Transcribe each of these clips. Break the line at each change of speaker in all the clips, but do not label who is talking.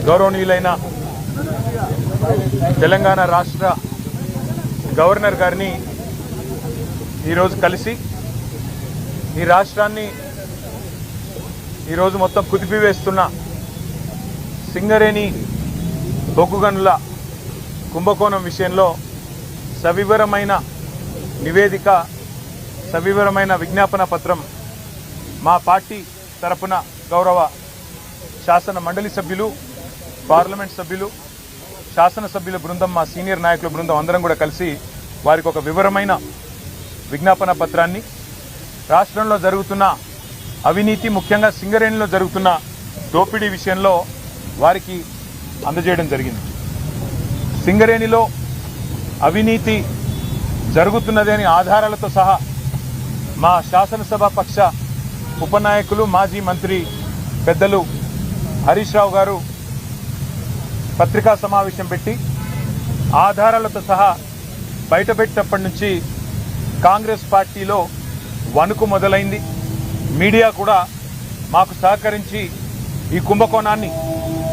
గౌరవనీయులైన తెలంగాణ రాష్ట్ర గవర్నర్ గారిని ఈరోజు కలిసి ఈ రాష్ట్రాన్ని ఈరోజు మొత్తం కుదిపివేస్తున్న సింగరేణి బొగ్గు గనుల కుంభకోణం విషయంలో సవివరమైన నివేదిక, సవివరమైన విజ్ఞాపన పత్రం మా పార్టీ తరపున గౌరవ శాసన మండలి సభ్యులు, పార్లమెంట్ సభ్యులు, శాసనసభ్యుల బృందం, మా సీనియర్ నాయకుల బృందం అందరం కూడా కలిసి వారికి ఒక వివరమైన విజ్ఞాపన పత్రాన్ని రాష్ట్రంలో జరుగుతున్న అవినీతి, ముఖ్యంగా సింగరేణిలో జరుగుతున్న దోపిడీ విషయంలో వారికి అందజేయడం జరిగింది. సింగరేణిలో అవినీతి జరుగుతున్నదని ఆధారాలతో సహా మా శాసనసభ పక్ష ఉపనాయకులు, మాజీ మంత్రి పెద్దలు హరీష్ రావు గారు పత్రికా సమావేశం పెట్టి ఆధారాలతో సహా బయటపెట్టినప్పటి నుంచి కాంగ్రెస్ పార్టీలో వణుకు మొదలైంది. మీడియా కూడా మాకు సహకరించి ఈ కుంభకోణాన్ని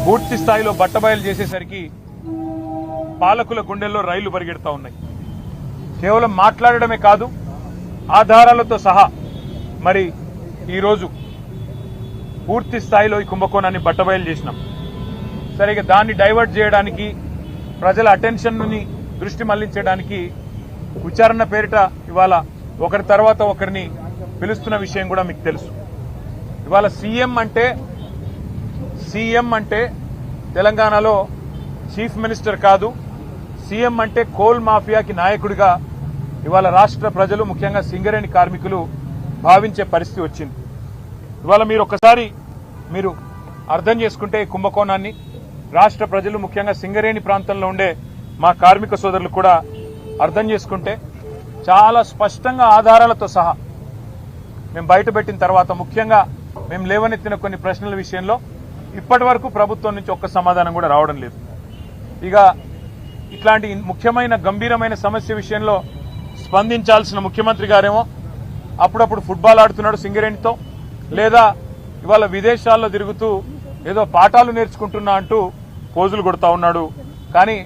పూర్తి స్థాయిలో బట్టబయలు చేసేసరికి పాలకుల గుండెల్లో రైళ్లు పరిగెడతా ఉన్నాయి. కేవలం మాట్లాడడమే కాదు, ఆధారాలతో సహా మరి ఈరోజు పూర్తి స్థాయిలో ఈ కుంభకోణాన్ని బట్టబయలు చేసినాం. సరిగా దాన్ని డైవర్ట్ చేయడానికి, ప్రజల అటెన్షన్ని దృష్టి మళ్లించడానికి విచారణ పేరిట ఇవాళ ఒకరి తర్వాత ఒకరిని పిలుస్తున్న విషయం కూడా మీకు తెలుసు. ఇవాళ సీఎం అంటే తెలంగాణలో చీఫ్ మినిస్టర్ కాదు, సీఎం అంటే కోల్ మాఫియాకి నాయకుడిగా ఇవాళ రాష్ట్ర ప్రజలు, ముఖ్యంగా సింగరేణి కార్మికులు భావించే పరిస్థితి వచ్చింది. ఇవాళ మీరు ఒక్కసారి అర్థం చేసుకుంటే ఈ కుంభకోణాన్ని రాష్ట్ర ప్రజలు, ముఖ్యంగా సింగరేణి ప్రాంతంలో ఉండే మా కార్మిక సోదరులు కూడా అర్థం చేసుకుంటే చాలా స్పష్టంగా ఆధారాలతో సహా మేము బయటపెట్టిన తర్వాత, ముఖ్యంగా మేము లేవనెత్తిన కొన్ని ప్రశ్నల విషయంలో ఇప్పటి వరకు ప్రభుత్వం నుంచి ఒక్క సమాధానం కూడా రావడం లేదు. ఇక ఇట్లాంటి ముఖ్యమైన గంభీరమైన సమస్య విషయంలో స్పందించాల్సిన ముఖ్యమంత్రి గారేమో అప్పుడప్పుడు ఫుట్బాల్ ఆడుతున్నాడు సింగరేణితో, లేదా ఇవాళ విదేశాల్లో తిరుగుతూ ఏదో పాఠాలు నేర్చుకుంటున్నా అంటూ పోజులు కొడుతూ ఉన్నాడు. కానీ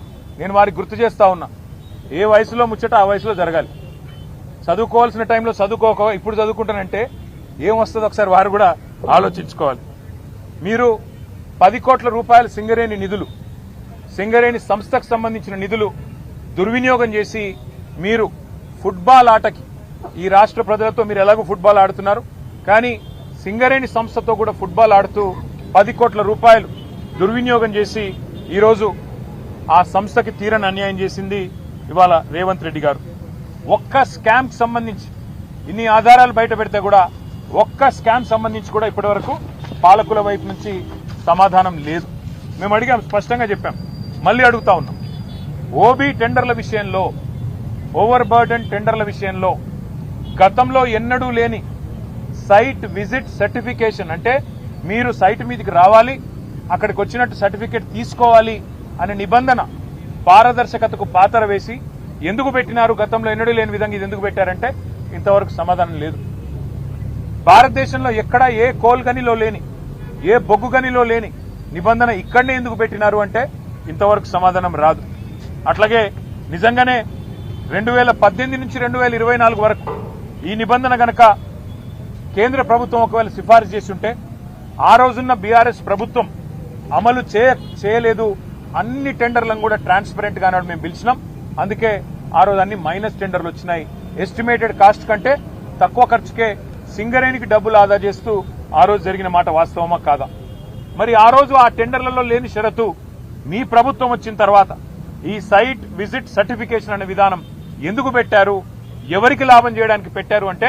నేను వారికి గుర్తు చేస్తా ఉన్నా, ఏ వయసులో ముచ్చట ఆ వయసులో జరగాలి. చదువుకోవాల్సిన టైంలో చదువుకోక ఇప్పుడు చదువుకుంటానంటే ఏం వస్తుందో ఒకసారి వారు కూడా ఆలోచించుకోవాలి. మీరు 10 కోట్ల రూపాయల సింగరేణి నిధులు, సింగరేణి సంస్థకు సంబంధించిన నిధులు దుర్వినియోగం చేసి మీరు ఫుట్బాల్ ఆటకి, ఈ రాష్ట్ర ప్రజలతో మీరు ఎలాగో ఫుట్బాల్ ఆడుతున్నారు, కానీ సింగరేణి సంస్థతో కూడా ఫుట్బాల్ ఆడుతూ 10 కోట్ల రూపాయలు దుర్వినియోగం చేసి ఈరోజు ఆ సంస్థకి తీరని అన్యాయం చేసింది ఇవాళ రేవంత్ రెడ్డి గారు. ఒక్క స్కామ్ సంబంధించి ఇన్ని ఆధారాలు బయట పెడితే కూడా ఒక్క స్కామ్ సంబంధించి కూడా ఇప్పటి వరకు పాలకుల వైపు నుంచి సమాధానం లేదు. మేము అడిగాం, స్పష్టంగా చెప్పాం, మళ్ళీ అడుగుతా ఉన్నాం. ఓబీ టెండర్ల విషయంలో, ఓవర్ బర్డెన్ టెండర్ల విషయంలో గతంలో ఎన్నడూ లేని సైట్ విజిట్ సర్టిఫికేషన్, అంటే మీరు సైట్ మీదకి రావాలి, అక్కడికి వచ్చినట్టు సర్టిఫికేట్ తీసుకోవాలి అనే నిబంధన పారదర్శకతకు పాతర వేసి ఎందుకు పెట్టినారు, గతంలో ఎన్నడూ లేని విధంగా ఇది ఎందుకు పెట్టారంటే ఇంతవరకు సమాధానం లేదు. భారతదేశంలో ఎక్కడా ఏ కోల్ గనిలో లేని, ఏ బొగ్గు గనిలో లేని నిబంధన ఇక్కడనే ఎందుకు పెట్టినారు అంటే ఇంతవరకు సమాధానం రాదు. అట్లాగే నిజంగానే 2018 నుంచి 2024 వరకు ఈ నిబంధన గనక కేంద్ర ప్రభుత్వం ఒకవేళ సిఫారసు చేసి ఉంటే ఆ రోజున్న బీఆర్ఎస్ ప్రభుత్వం అమలు చేయలేదు. అన్ని టెండర్లను కూడా ట్రాన్స్పరెంట్ గా అన్నాడు, మేము పిలిచినాం. అందుకే ఆ రోజు అన్ని మైనస్ టెండర్లు వచ్చినాయి. ఎస్టిమేటెడ్ కాస్ట్ కంటే తక్కువ ఖర్చుకే సింగరేణికి డబ్బులు ఆదా చేస్తూ ఆ రోజు జరిగిన మాట వాస్తవమా కాదా? మరి ఆ రోజు ఆ టెండర్లలో లేని షరతు మీ ప్రభుత్వం వచ్చిన తర్వాత ఈ సైట్ విజిట్ సర్టిఫికేషన్ అనే విధానం ఎందుకు పెట్టారు, ఎవరికి లాభం చేయడానికి పెట్టారు అంటే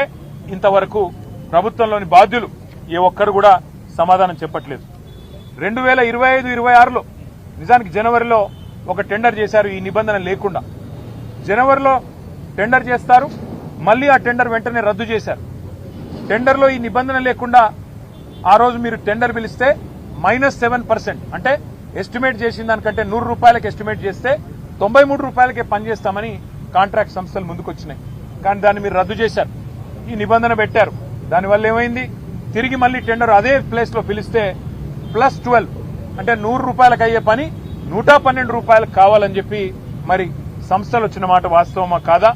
ఇంతవరకు ప్రభుత్వంలోని బాధ్యులు ఏ ఒక్కరు కూడా సమాధానం చెప్పట్లేదు. 2025-26లో నిజానికి జనవరిలో ఒక టెండర్ చేశారు ఈ నిబంధన లేకుండా. జనవరిలో టెండర్ చేస్తారు, మళ్ళీ ఆ టెండర్ వెంటనే రద్దు చేశారు. టెండర్లో ఈ నిబంధన లేకుండా ఆ రోజు మీరు టెండర్ పిలిస్తే -7%, అంటే ఎస్టిమేట్ చేసిన దానికంటే 100 రూపాయలకు ఎస్టిమేట్ చేస్తే 93 రూపాయలకే పనిచేస్తామని కాంట్రాక్ట్ సంస్థలు ముందుకొచ్చినాయి. కానీ దాన్ని మీరు రద్దు చేశారు, ఈ నిబంధన పెట్టారు. దానివల్ల ఏమైంది, తిరిగి మళ్ళీ టెండర్ అదే ప్లేస్లో పిలిస్తే +12 అంటే 100 రూపాయలకు అయ్యే పని 112 రూపాయలకు కావాలని చెప్పి మరి సంస్థలు వచ్చిన మాట వాస్తవమా కాదా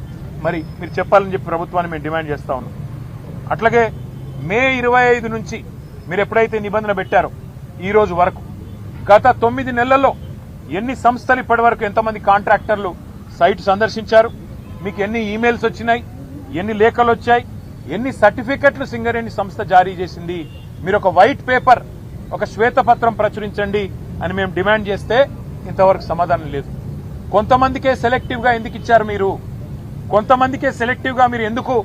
మరి మీరు చెప్పాలని చెప్పి ప్రభుత్వాన్ని మేము డిమాండ్ చేస్తా ఉన్నాం. అట్లాగే మే 25 నుంచి మీరు ఎప్పుడైతే నిబంధన పెట్టారో ఈ రోజు వరకు గత 9 నెలల్లో ఎన్ని సంస్థలు ఇప్పటి వరకు ఎంతమంది కాంట్రాక్టర్లు సైట్ సందర్శించారు, మీకు ఎన్ని ఈమెయిల్స్ వచ్చినాయి, ఎన్ని లేఖలు వచ్చాయి, ఎన్ని సర్టిఫికెట్లు సింగరేణి సంస్థ జారీ చేసింది, మీరు ఒక వైట్ పేపర్ ఒక శ్వేతపత్రం ప్రచురించండి అని మేము డిమాండ్ చేస్తే ఇంతవరకు సమాధానం లేదు. కొంతమందికే సెలెక్టివ్ గా ఎందుకు ఇచ్చారు మీరు, కొంతమందికే సెలెక్టివ్ గా మీరు ఎందుకు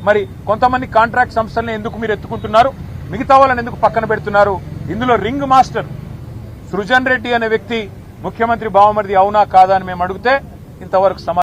మరి కొంతమంది కాంట్రాక్ట్ సంస్థలను ఎందుకు మీరు ఎత్తుకుంటున్నారు, మిగతా వాళ్ళని ఎందుకు పక్కన పెడుతున్నారు? ఇందులో రింగ్ మాస్టర్ సృజన్ రెడ్డి అనే వ్యక్తి ముఖ్యమంత్రి బావమరిది అవునా కాదా అని మేము అడిగితే ఇంతవరకు సమాధానం